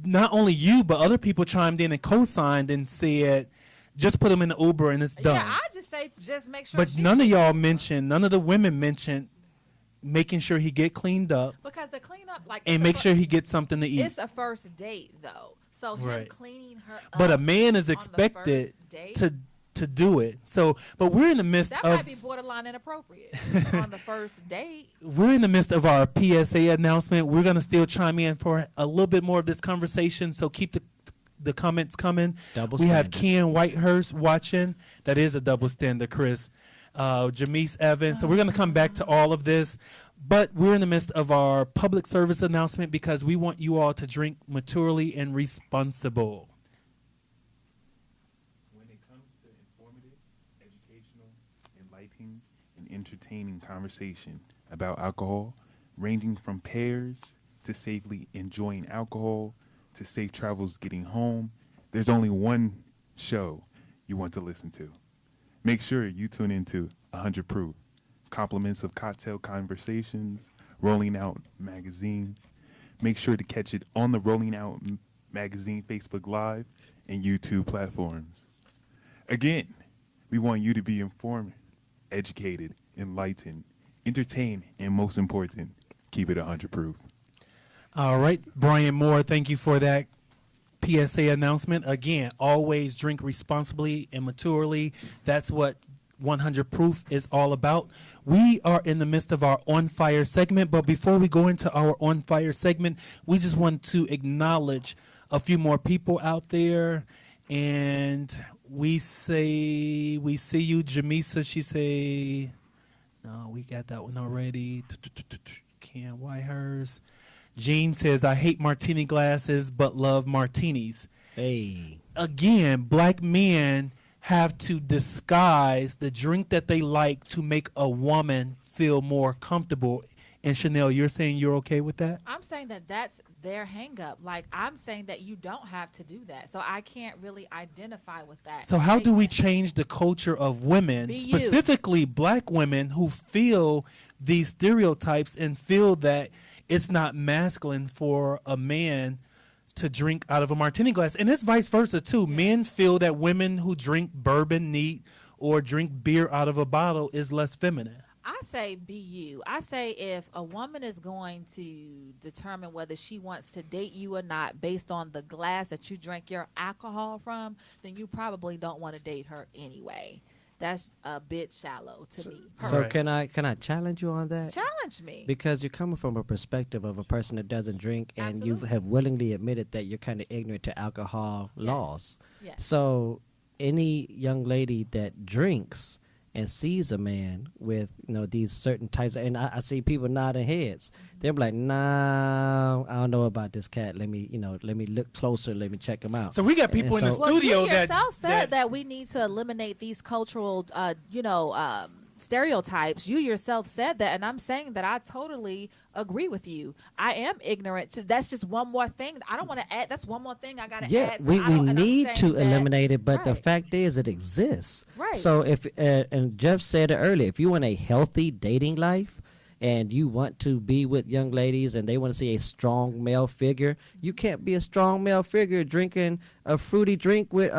Not only you, but other people chimed in and co-signed and said, just put them in the Uber and it's done. Yeah, I just say just make sure. But none of the women mentioned making sure he get cleaned up. Because the cleanup, and make sure he gets something to eat. It's a first date, though. So him cleaning her up. But a man is expected to do it. But we're in the midst that of... might be borderline inappropriate on the first date. We're in the midst of our PSA announcement. We're going to still chime in for a little bit more of this conversation, so keep the comments coming. We have Ken Whitehurst watching. That is a double standard, Chris. Jamise Evans. So we're going to come back to all of this. But we're in the midst of our public service announcement because we want you all to drink maturely and responsible. entertaining conversation about alcohol, ranging from pairs to safely enjoying alcohol to safe travels getting home. There's only one show you want to listen to. Make sure you tune into 100 Proof. Compliments of Cocktail Conversations, Rolling Out Magazine. Make sure to catch it on the Rolling Out Magazine Facebook Live and YouTube platforms. Again, we want you to be informed, educated, enlightened, entertained, and most important, keep it 100 proof. All right, Brian Moore, thank you for that PSA announcement. Again, always drink responsibly and maturely. That's what 100 Proof is all about. We are in the midst of our On Fire segment, but before we go into our On Fire segment, we just want to acknowledge a few more people out there. And we see you, Jamisa. She say, no, we got that one already. Can't Whitehurst. Jean says, I hate martini glasses, but love martinis. Hey. Again, black men have to disguise the drink that they like to make a woman feel more comfortable. And Chanel, you're saying you're okay with that? I'm saying that that's their hang up. Like, I'm saying that you don't have to do that. So I can't really identify with that. So how do we change the culture of women, specifically black women, who feel these stereotypes and feel that it's not masculine for a man to drink out of a martini glass? And it's vice versa, too. Yeah. Men feel that women who drink bourbon neat or drink beer out of a bottle is less feminine. I say be you. I say if a woman is going to determine whether she wants to date you or not based on the glass that you drink your alcohol from, then you probably don't want to date her anyway. That's a bit shallow to me. So can I challenge you on that? Challenge me. Because you're coming from a perspective of a person that doesn't drink, and Absolutely. you have willingly admitted that you're kind of ignorant to alcohol laws. Yes. So any young lady that drinks and sees a man with these certain types and I see people nodding heads, they're like, nah, I don't know about this cat, let me look closer, let me check him out. So we got people in the studio you yourself said that we need to eliminate these cultural stereotypes. You yourself said that, and I'm saying that I totally agree with you. I am ignorant. So that's just one more thing. I don't want to add. That's one more thing I got to add. Yeah, we need to eliminate it, but the fact is it exists. Right. So if, and Jeff said it earlier, if you want a healthy dating life and you want to be with young ladies and they want to see a strong male figure, you can't be a strong male figure drinking a fruity drink with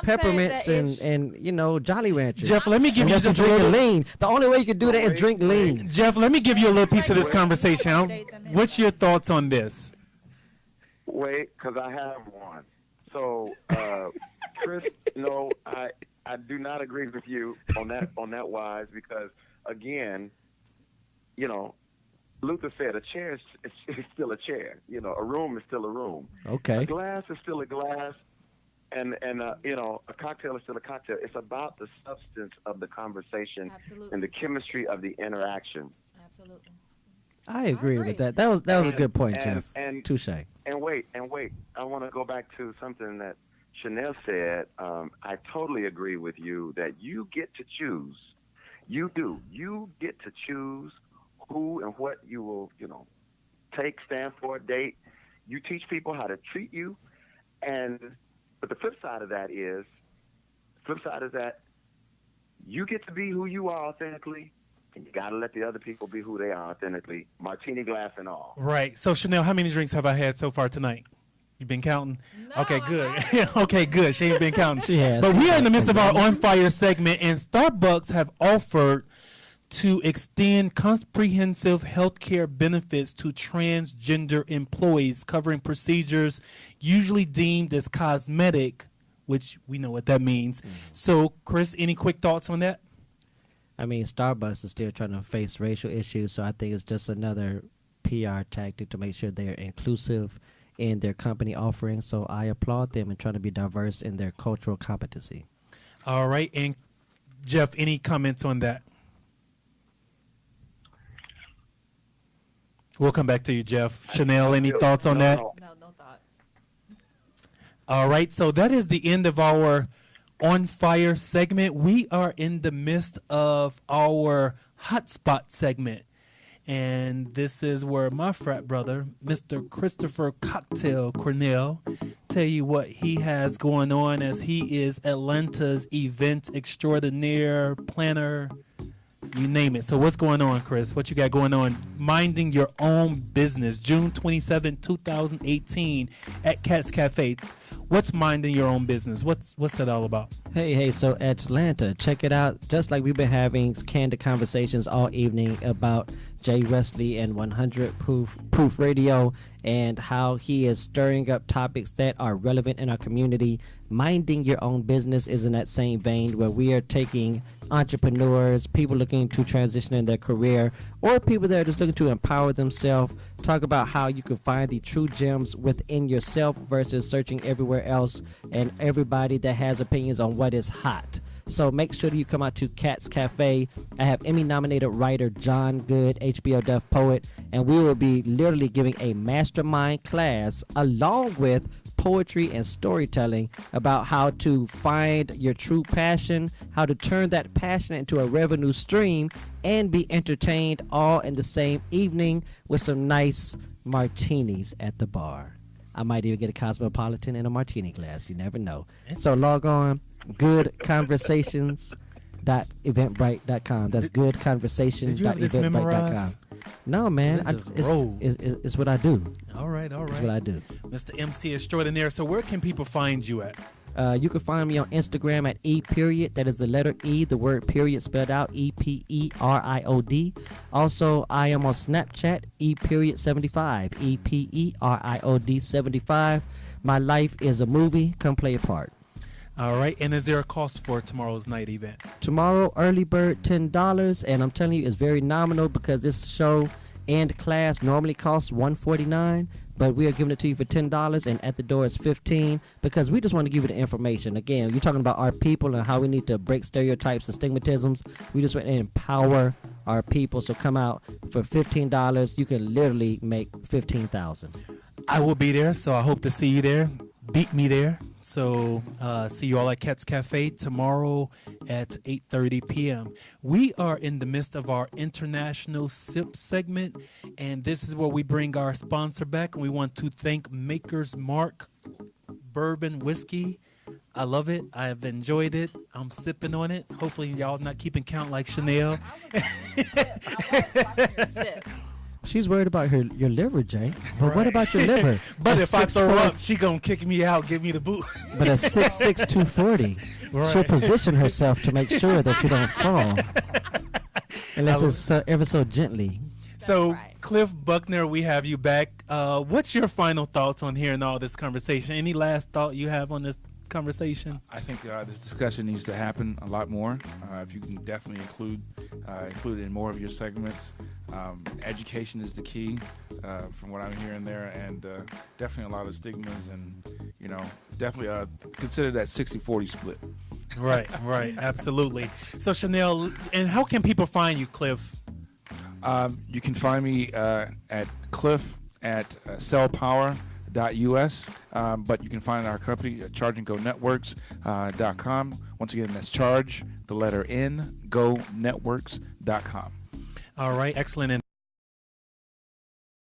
peppermints and Jolly Ranchers. Jeff, let me give you just a little lean. The only way you can do that is drink lean. Jeff, let me give you a little piece of this conversation. What's your thoughts on this? Wait, because I have one. So, Chris, no, I do not agree with you on that wise, because again, Luther said a chair is still a chair. A room is still a room. Okay. A glass is still a glass. And a cocktail is still a cocktail. It's about the substance of the conversation. Absolutely. And the chemistry of the interaction. Absolutely. I agree with that. That was a good point, Jeff. Touche. And wait. I want to go back to something that Chanel said. I totally agree with you that you get to choose. You do. You get to choose who and what you will, stand for, date. You teach people how to treat you, but the flip side of that is, you get to be who you are authentically, and you got to let the other people be who they are authentically, martini glass and all. Right. So, Chanel, how many drinks have I had so far tonight? You been counting? No, okay, good. Okay, good. She ain't been counting. She has. But we are in the midst of our On Fire segment, and Starbucks have offered to extend comprehensive health care benefits to transgender employees, covering procedures usually deemed as cosmetic, which we know what that means. So, Chris, any quick thoughts on that? I mean, Starbucks is still trying to face racial issues, so I think it's just another PR tactic to make sure they're inclusive in their company offerings. So I applaud them in trying to be diverse in their cultural competency. All right. And, Jeff, any comments on that? We'll come back to you, Jeff. Chanel, any thoughts on that? No thoughts. All right. So that is the end of our On Fire segment. We are in the midst of our hotspot segment. And this is where my frat brother, Mr. Christopher Cocktail Cornell, tell you what he has going on, as he is Atlanta's event extraordinaire, planner, you name it. So what's going on, Chris? What you got going on? Minding Your Own Business, June 27, 2018 at Cat's Cafe. What's Minding Your Own Business? What's that all about? Hey, so Atlanta, check it out. Just like we've been having candid conversations all evening about Je Wesley and 100 Proof Radio and how he is stirring up topics that are relevant in our community. Minding Your Own Business is in that same vein, where we are taking entrepreneurs, people looking to transition in their career, or people that are just looking to empower themselves, talk about how you can find the true gems within yourself versus searching everywhere else, and everybody that has opinions on what is hot. So make sure that you come out to Cat's Cafe. I have Emmy-nominated writer John Good, HBO Deaf poet, and we will be literally giving a mastermind class along with poetry and storytelling about how to find your true passion, how to turn that passion into a revenue stream, and be entertained all in the same evening with some nice martinis at the bar. I might even get a Cosmopolitan and a martini glass. You never know. So log on, goodconversations.eventbrite.com. That's goodconversations.eventbrite.com. No, man. It's what I do. All right. It's what I do. Mr. MC Extraordinaire. So where can people find you at? You can find me on Instagram at E period. That is the letter E, the word period spelled out, EPERIOD. Also, I am on Snapchat, E period 75, EPERIOD 75. My life is a movie. Come play a part. All right. And is there a cost for tomorrow's night event? Tomorrow, early bird $10, and I'm telling you, it's very nominal because this show and class normally costs $149, but we are giving it to you for $10, and at the door it's $15, because we just want to give you the information. Again, you're talking about our people and how we need to break stereotypes and stigmatisms. We just want to empower our people. So come out for $15. You can literally make $15,000. I will be there, so I hope to see you there. Beat me there. So see you all at Cat's Cafe tomorrow at 8:30 p.m. We are in the midst of our international sip segment, and this is where we bring our sponsor back, and we want to thank Maker's Mark Bourbon Whiskey. I love it. I have enjoyed it. I'm sipping on it. Hopefully y'all not keeping count like Chanel. She's worried about your liver, Jay. But Right. What about your liver? But A if I throw 6'4" up, she gonna kick me out, give me the boot. But a 6'6", 240, Right. she'll position herself to make sure that you don't fall. Unless it's ever so gently. So, right. Cliff Buckner, we have you back. What's your final thoughts on hearing all this conversation? Any last thought you have on this conversation? I think this discussion needs to happen a lot more. If you can definitely include it in more of your segments. Education is the key, from what I'm hearing there, and definitely a lot of stigmas, and definitely consider that 60-40 split. Right, absolutely. So, Chanel, and how can people find you, Cliff? You can find me at Cliff at cellpower.us, but you can find our company at chargeandgonetworks.com. Once again, that's charge, the letter N, go networks.com. All right, excellent. And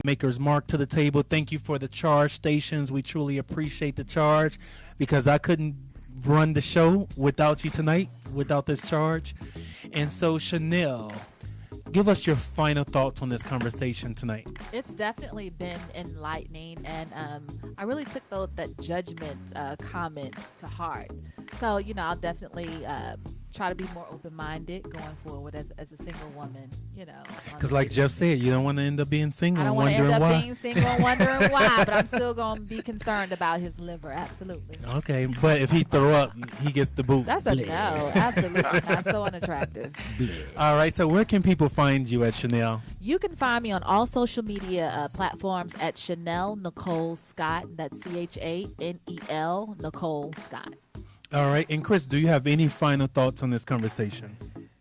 Maker's Mark to the table. Thank you for the charge stations. We truly appreciate the charge, because I couldn't run the show without you tonight, without this charge. And so, Chanel, give us your final thoughts on this conversation tonight. It's definitely been enlightening, and I really took that judgment comment to heart. So, I'll definitely try to be more open-minded going forward as a single woman, Because like Jeff said, you don't want to end up being single I don't and want to end wondering up why. being single and wondering why, but I'm still going to be concerned about his liver, absolutely. Okay, but if he throw up, he gets the boot. That's a no, absolutely not. So unattractive. All right, so where can people find you at, Chanel? You can find me on all social media platforms at Chanel Nicole Scott. That's CHANEL Nicole Scott. All right, and Chris, do you have any final thoughts on this conversation?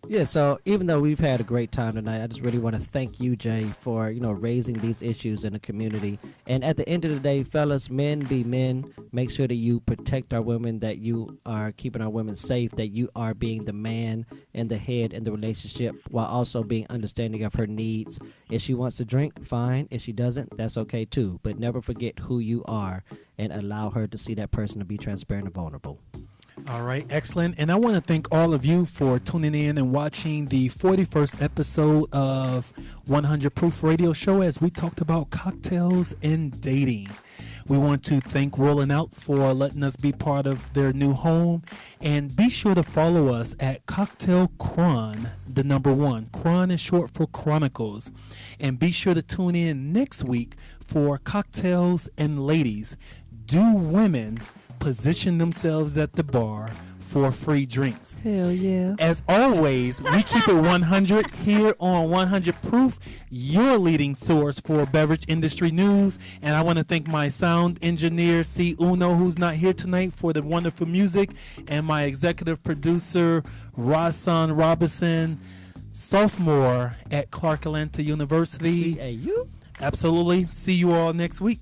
Yeah, so even though we've had a great time tonight, I just really want to thank you, Jay, for, raising these issues in the community. And at the end of the day, fellas, men be men. Make sure that you protect our women, that you are keeping our women safe, that you are being the man and the head in the relationship while also being understanding of her needs. If she wants to drink, fine. If she doesn't, that's okay too. But never forget who you are and allow her to see that person to be transparent and vulnerable. All right, excellent. And I want to thank all of you for tuning in and watching the 41st episode of 100 Proof Radio Show as we talked about cocktails and dating. We want to thank Rolling Out for letting us be part of their new home. And be sure to follow us at Cocktail Chron, the number 1. Chron is short for Chronicles. And be sure to tune in next week for Cocktails and Ladies. Do women position themselves at the bar for free drinks? Hell yeah. As always, we keep it 100 here on 100 Proof, your leading source for beverage industry news. And I want to thank my sound engineer, C. Uno, who's not here tonight, for the wonderful music, and my executive producer, Rasan Robinson, sophomore at Clark Atlanta University. CAU. Absolutely. See you all next week.